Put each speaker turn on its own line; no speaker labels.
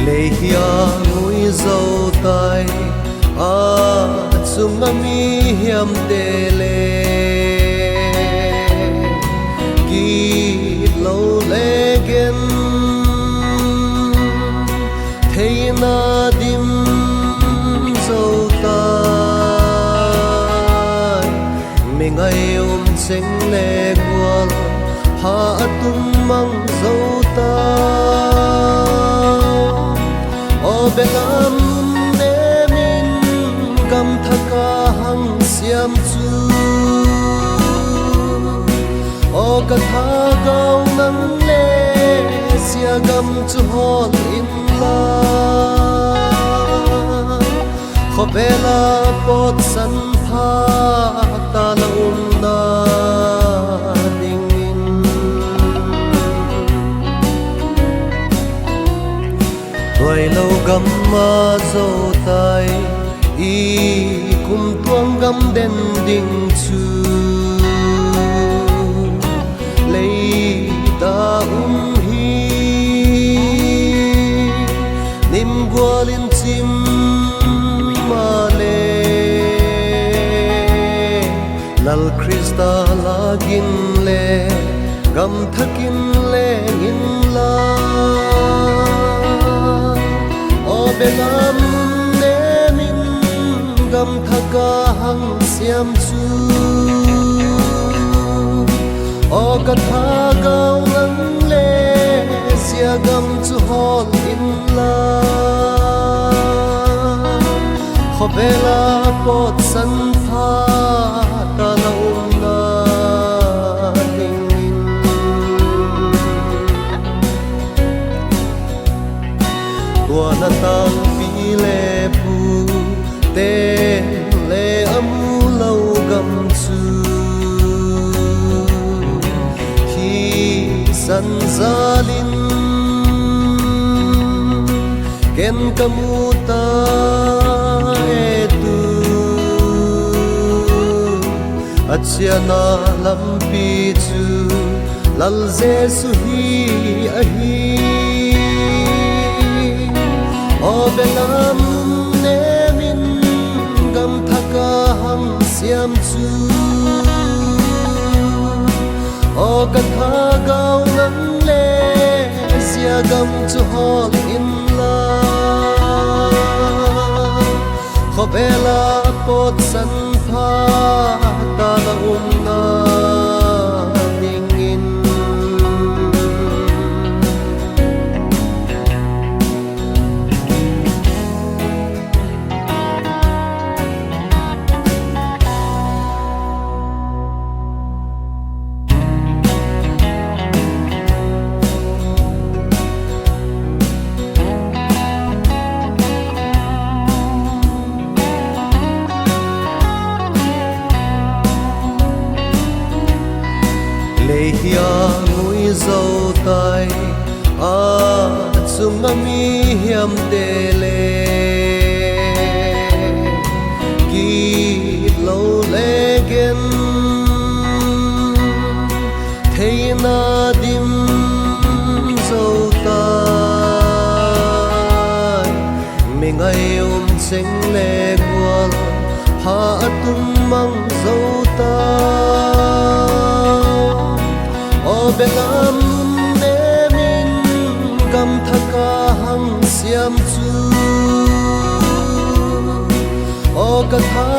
lệ hia ngui dâu tai chung ami hiam te le ki lo le gen thei na dim dâu tai mingai cheng le gwal ha atum mang dâu ta o belam ne min gam thaka hang siam chu o ka tha gau nang le sia gam chu hol in la kho bela pot san pha ta la na rồi lâu gam ma dâu tai i kum tuang gam den ding chu lấy ta hi nim gwalin chim ma le lal krista lagin le gam thakin le in la belam ne min gam thaka hang siam chu o ka tha gau lang le sia gam chu hol in la kho bela pot san pha ta la na na tang pi le pu te le amu lau gam chu khi san zalin ken kamuta etu achiana lampi chu lal jesu hi ahi o belam ne min gam thaka hang siam chu o ka tha gau nang le sia gam chu hol in la kho bela pot san pha ta la na lệ hia ngui dâu tai chung ami hiam te le ki lo le gen thei na dim dâu tai mingai cheng le gwal ha atum mang dâu ta belam ne min gam thaka hang siam chu o ka tha